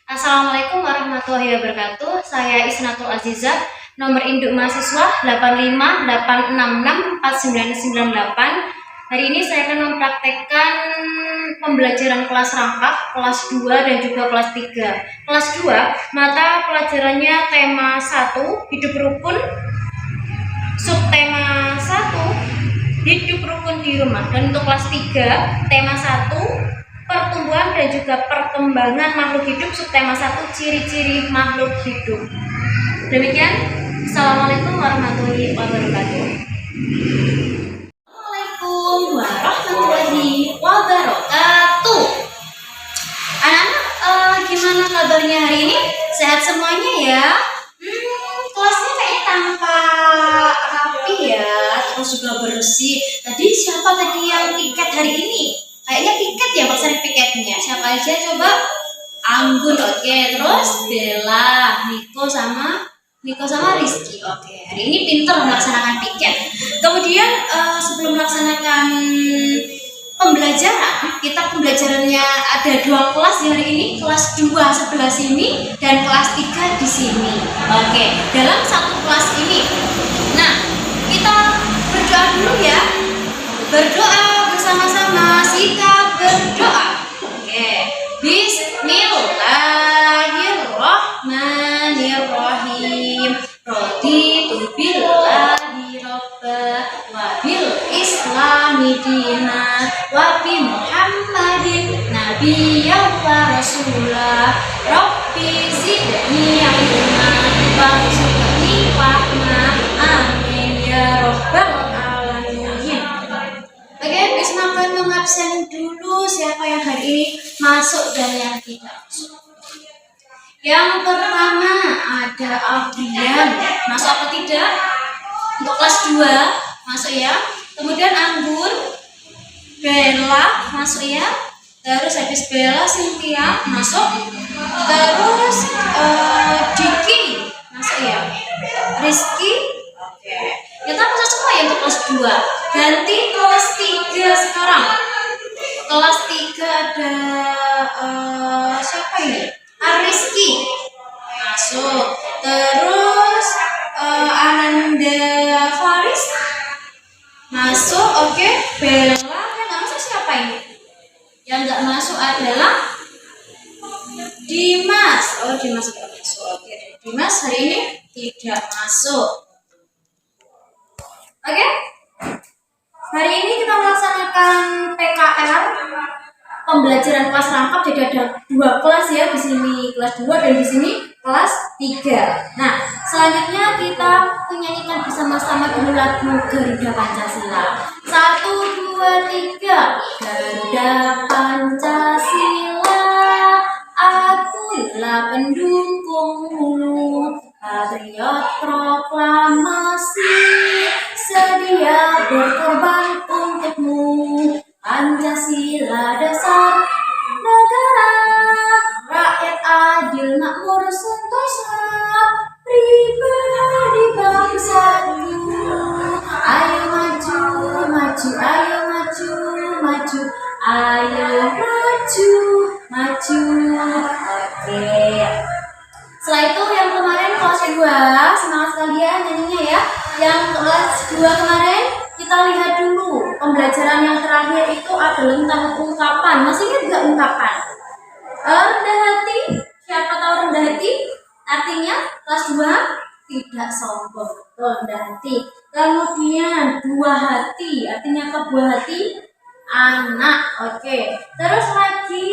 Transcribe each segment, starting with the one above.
Assalamualaikum warahmatullahi wabarakatuh. Saya Isnatul Azizah, nomor induk mahasiswa 8556649998. Hari ini saya akan mempraktekkan pembelajaran kelas rangkap, kelas 2 dan juga kelas 3. Kelas 2, mata pelajarannya tema 1, hidup rukun, subtema 1, hidup rukun di rumah. Dan untuk kelas 3, tema 1, pertumbuhan dan juga perkembangan makhluk hidup, subtema 1, ciri-ciri makhluk hidup. Demikian, Assalamualaikum warahmatullahi wabarakatuh. Assalamualaikum warahmatullahi wabarakatuh. Anak-anak, gimana kabarnya hari ini? Sehat semuanya ya? Kelasnya kayaknya tampak rapi ya, terus juga bersih. Tadi siapa tadi yang piket hari ini? Kayaknya piket ya, Pak Sari piketnya. Siapa aja coba? Anggun, oke. Terus Bella, Niko sama Rizky. Oke, hari ini pinter melaksanakan piket. Kemudian sebelum melaksanakan pembelajaran, kita pembelajarannya ada 2 kelas di hari ini, kelas 2 sebelah sini dan kelas 3 di sini. Oke, dalam satu kelas ini. Nah, kita berdoa dulu ya. Berdoa bersama-sama, sikap berdoa. Oke, Bismillahirrahmanirrahim. Raditu billahi robba wa bil islami dina wa bi Muhammadin nabiyyan wa rasulah. Rabbi zidni ilma warzuqni fahma. Amin ya rabbal alamin. Oke, bismillah, mengabsen dulu siapa yang hari ini masuk dan yang tidak masuk. Yang pertama ada Abrian, masuk apa tidak? Untuk kelas 2 masuk ya. Kemudian Anggun, Bella masuk ya. Terus habis Bella, Cynthia masuk. Terus Diki masuk ya. Rizky, oke. Kita masuk semua ya untuk kelas 2. Ganti kelas 3 sekarang. Kelas 3 ada siapa ini? Rizky masuk. Terus Ananda Faris masuk. Oke. Bella yang nggak masuk siapa ini? Yang nggak masuk adalah Dimas. Oh, Dimas nggak masuk. Oke, Dimas hari ini tidak masuk. Oke. Hari ini kita melaksanakan PKR, pembelajaran kelas rangkap. Jadi ada 2 kelas ya, di sini kelas 2 dan di sini kelas 3. Nah, selanjutnya kita menyanyikan bersama-sama dulu lagu Garuda Pancasila. 1, 2, 3. Garuda Pancasila, akulah pendukungmu, patriot proklamasi, sedia berkorban untukmu. Pancasila dasar negara, rakyat adil makmur sentosa, pribadi bangsatu. Ayo maju, maju, ayo maju, maju, ayo maju, maju. Oke. Setelah itu yang kemarin kelas 2, semangat kalian nyanyinya ya. Yang kelas 2 kemarin kita lihat dulu pembelajaran yang terakhir itu ada tentang ungkapan. Masih ingat nggak ungkapan? Rendah hati. Siapa tahu rendah hati? Artinya kelas 2 tidak sombong. Rendah hati. Kemudian buah hati. Artinya apa buah hati? Anak. Oke. Terus lagi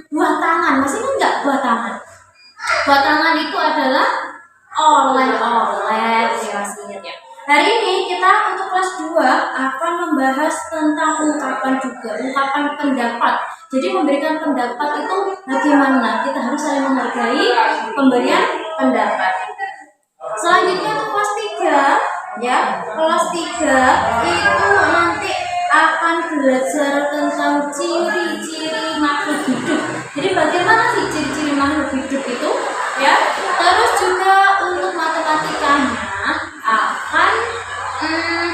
buah tangan. Masih ingat nggak buah tangan? Buah tangan itu adalah oleh-oleh. Masih ingat ya? Hari ini kita untuk kelas 2 akan membahas tentang ungkapan juga, ungkapan pendapat. Jadi memberikan pendapat itu bagaimana? Kita harus saling menghargai pemberian pendapat. Selanjutnya untuk kelas 3 ya. Kelas 3 itu nanti akan belajar tentang ciri-ciri makhluk hidup. Jadi bagaimana sih ciri-ciri makhluk hidup itu ya? Terus juga untuk matematikanya akan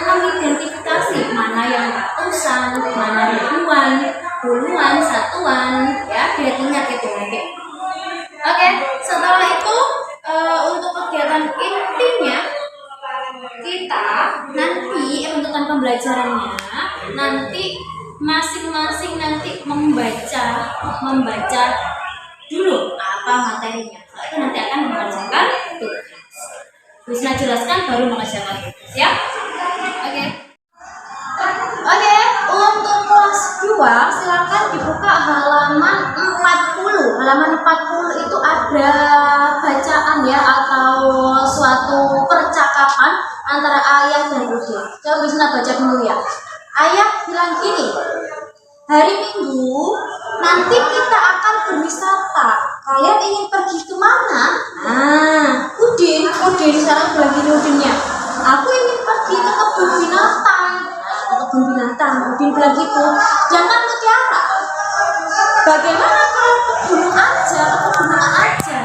mengidentifikasi mana yang ratusan, mana ribuan, puluhan, satuan, ya biar ingat gitu nanti. membaca dulu apa materinya. Setelah itu nanti akan mengerjakan tugas. Bisa jelaskan baru mengerjakan tugas ya. Oke. Oke, untuk kelas 2 silakan dibuka halaman 40. Halaman 40 itu ada bacaan ya atau suatu percakapan antara ayah dan Udin. Coba bisa baca dulu ya. Ayah bilang gini, hari Minggu nanti kita akan berwisata. Kalian ingin pergi kemana? Udin sekarang bilang gini Udinnya, aku ingin pergi ke kebun binatang. Kebun binatang, Udin bilang gitu. Jangan Mutiara. Bagaimana kalau ke gunung aja, ke pegunungan aja?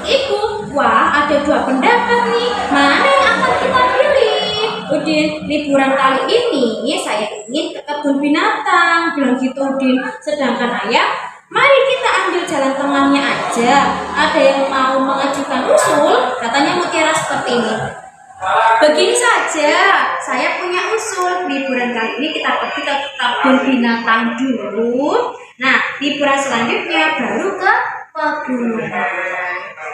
Ibu, wah ada dua pendapat nih. Mana yang akan kita pilih? Udin, liburan kali ini saya ingin ke kebun binatang, bilang gitu Udin. Sedangkan ayah, mari kita ambil jalan tengahnya aja. Ada yang mau mengajukan usul? Katanya Mutiara seperti ini. Begini saja, saya punya usul. Liburan kali ini kita pergi ke kebun binatang dulu. Nah, liburan selanjutnya baru ke pegunungan.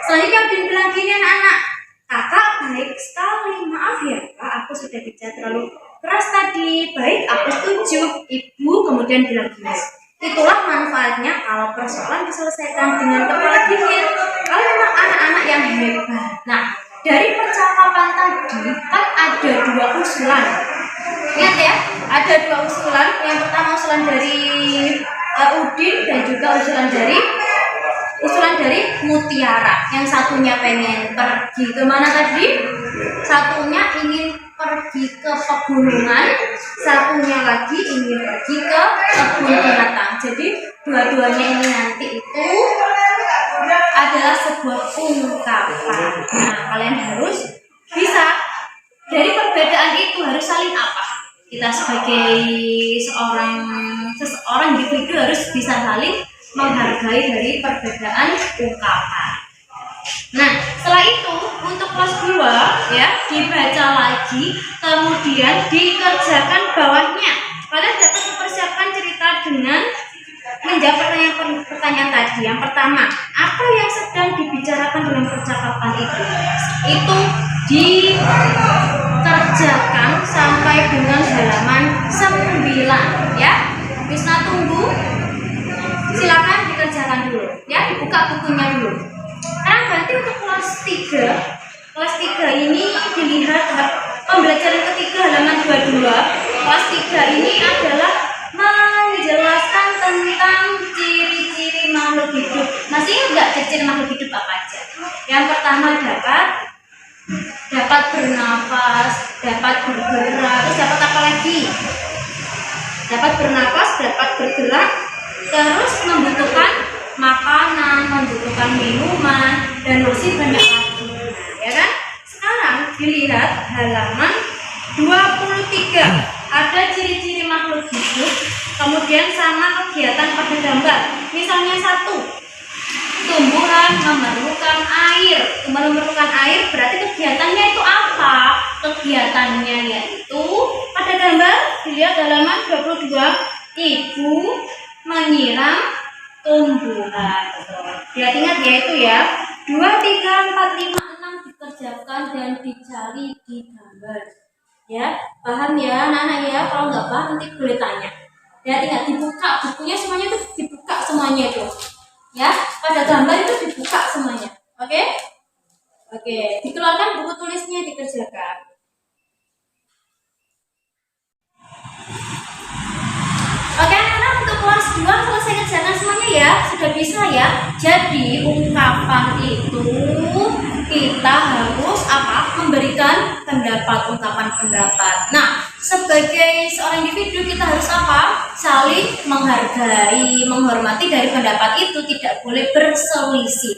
Selanjutnya Udin bilang gini anak-anak, kakak baik sekali, maaf ya kak, aku sudah bicara terlalu keras tadi. Baik, aku setuju. Ibu kemudian bilang gini, itulah manfaatnya kalau persoalan diselesaikan dengan kepala dingin. Kalian memang anak-anak yang hebat. Nah, dari percakapan tadi kan ada dua usulan. Ingat ya, ada dua usulan. Yang pertama usulan dari Udin dan juga usulan dari Mutiara. Yang satunya pengen pergi ke mana tadi? Satunya ingin pergi ke pegunungan, satunya lagi ingin pergi ke kebun binatang. Jadi dua-duanya ini nanti itu adalah sebuah ungkapan. Nah, kalian harus bisa dari perbedaan itu harus saling apa? Kita sebagai seseorang individu harus bisa saling menghargai dari perbedaan ungkapan. Nah, setelah itu untuk kelas 2 ya dibaca lagi, kemudian dikerjakan bawahnya. Kalian dapat mempersiapkan cerita dengan menjawab pertanyaan tadi. Yang pertama, apa yang sedang dibicarakan dalam percakapan itu? Itu dikerjakan sampai dengan halaman 9 ya. Bisa tunggu. Silakan dikerjakan dulu ya, dibuka bukunya dulu. Sekarang ganti untuk kelas 3. Kelas 3 ini dilihat pembelajaran ketiga halaman 22. Kelas 3 ini adalah menjelaskan tentang ciri-ciri makhluk hidup. Masih ingat nggak ciri-ciri makhluk hidup apa aja? Yang pertama dapat bernafas, dapat bergerak, terus dapat apa lagi? Dapat bernafas, dapat bergerak, terus membutuhkan makanan, membutuhkan minuman, dan masih banyak lagi. Ya kan? Sekarang dilihat halaman 23. Ada ciri-ciri makhluk hidup, kemudian sama kegiatan pada gambar. Misalnya 1, tumbuhan memerlukan air. Memerlukan air berarti kegiatannya itu apa? Kegiatannya yaitu pada gambar dilihat halaman 22, ibu menyiram tumbuhan. Ingat ya itu ya. 2, 3, 4, 5, 6 dikerjakan dan dicari di gambar. Ya, paham ya anak-anak ya? Kalau nggak paham nanti boleh tanya. Ya, tinggal dibuka bukunya semuanya itu dibuka semuanya itu. Ya, pada gambar itu dibuka semuanya. Oke? Oke, dikeluarkan buku tulisnya dikerjakan. Oke anak-anak, untuk kelas 2 selesai kerjakan semuanya ya. Sudah bisa ya. Jadi ungkapan itu kita harus apa? Memberikan ungkapan pendapat. Nah, sebagai seorang individu kita harus apa? Saling menghargai, menghormati dari pendapat itu, tidak boleh berselisih.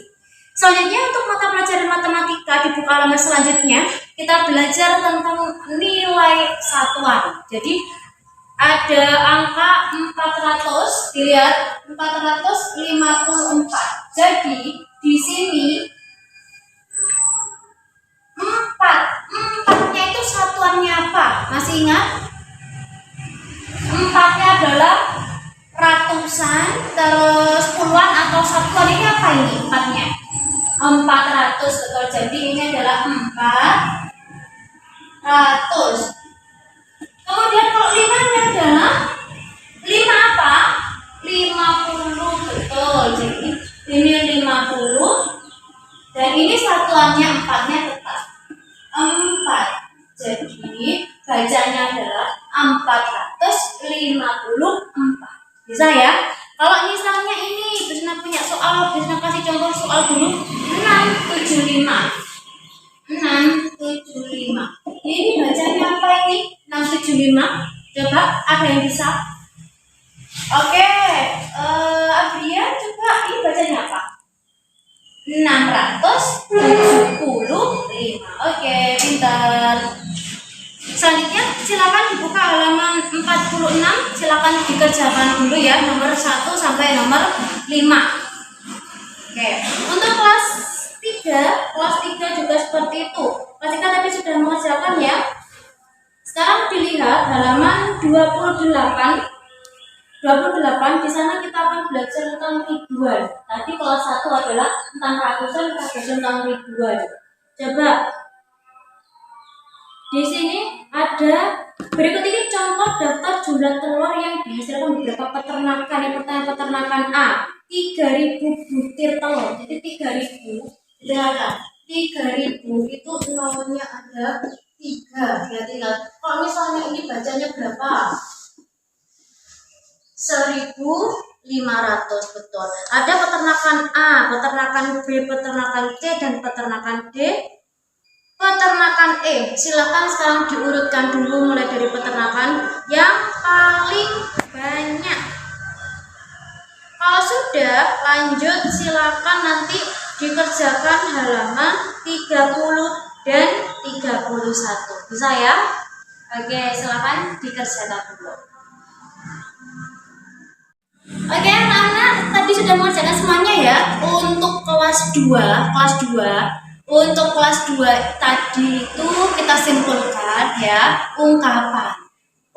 Selanjutnya untuk mata pelajaran matematika di buku halaman selanjutnya kita belajar tentang nilai satuan. Jadi ada angka 400, dilihat 454. Jadi di sini 4-nya itu satuannya apa? Masih ingat? 4-nya adalah ratusan, terus satuan ini apa ini? 4-nya 400, betul. Jadi ini adalah 400. Kemudian kalau 5-nya adalah 5 apa? 50, betul. Jadi ini 50 dan ini satuannya 4-nya tetap 4. Jadi bacanya adalah 454. Bisa ya? Kalau misalnya ini Bisna punya soal, Bisna kasih contoh soal dulu 675. Ini bacanya apa ini? 675. Coba ada yang bisa? Oke, Abria coba ini bacanya apa? 675. Oke, pintar. Selanjutnya silakan dibuka halaman 46. Silakan dikerjakan dulu ya, nomor 1 sampai nomor 5. Oke, untuk kelas 3 juga seperti itu. Kelas 3 tadi sudah mengerjakan ya. Sekarang dilihat halaman 28. Di sana kita akan belajar tentang ribuan. Tadi kelas 1 adalah tentang ratusan, tentang ribuan. Coba di sini ada berikut ini contoh daftar jumlah telur yang dihasilkan beberapa peternakan. Yang pertama peternakan A, 3000 butir telur. Jadi 3000 lihat 3000 itu nolnya ada 3. Ya tinggal kalau misalnya ini bacanya berapa? 1500, betul. Ada peternakan A, peternakan B, peternakan C, dan peternakan D, peternakan E. Silakan sekarang diurutkan dulu mulai dari peternakan yang paling banyak. Kalau sudah lanjut silakan nanti dikerjakan halaman 30 dan 31. Bisa ya? Oke, silakan dikerjakan dulu. Oke, anak-anak tadi sudah mengerjakan semuanya ya. Untuk kelas 2, untuk kelas 2 tadi itu kita simpulkan ya, ungkapan.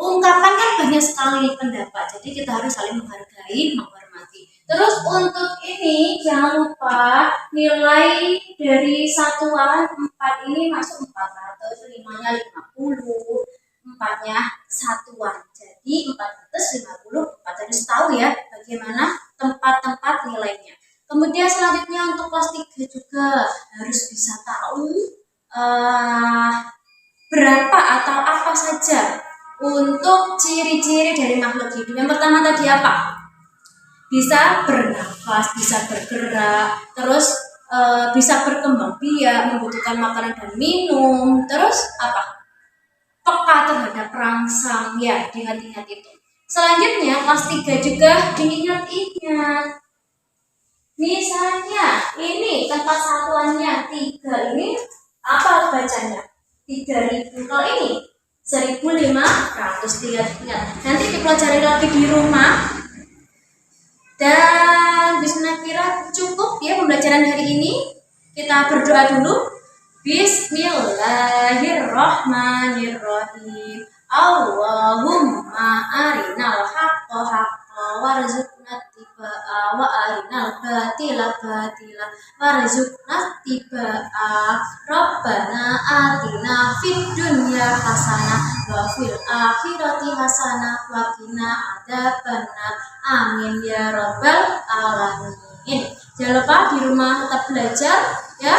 Ungkapan kan banyak sekali pendapat, jadi kita harus saling menghargai, menghormati. Terus untuk ini jangan lupa nilai dari satuan 4 ini masuk 400, 5-nya 50, 4-nya satuan. Jadi 454. Harus tahu ya bagaimana tempat-tempat nilainya. Kemudian selanjutnya untuk kelas 3 juga harus bisa tahu berapa atau apa saja untuk ciri-ciri dari makhluk hidup. Yang pertama tadi apa? Bisa bernafas, bisa bergerak, terus bisa berkembang biak, membutuhkan makanan dan minum, terus apa? Peka terhadap rangsang, ya diingat-ingat itu. Selanjutnya kelas 3 juga diingat-ingat. Misalnya ini tempat satuannya 3, ini apa bacanya? 3000. Kalau ini 1500. Ingat-ingat. Nanti dipelajari lagi di rumah. Dan Bisna kira cukup ya pembelajaran hari ini. Kita berdoa dulu. Bismillahirrahmanirrahim. Allahumma arinal haqqa haqqa warzuqna tibaa wa arinal batila batila warzuqna tibaa. Rabbana atina fid dunya hasanah wa fil akhirati hasanah wa qina adzabannar. Amin ya rabbal alamin. Jangan lupa di rumah tetap belajar ya.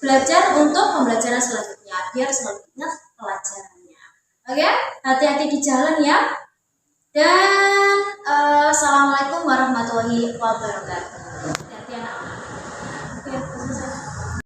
Belajar untuk pembelajaran selanjutnya biar selalu ingat pelajarannya. Oke, hati-hati di jalan ya. Dan assalamualaikum warahmatullahi wabarakatuh.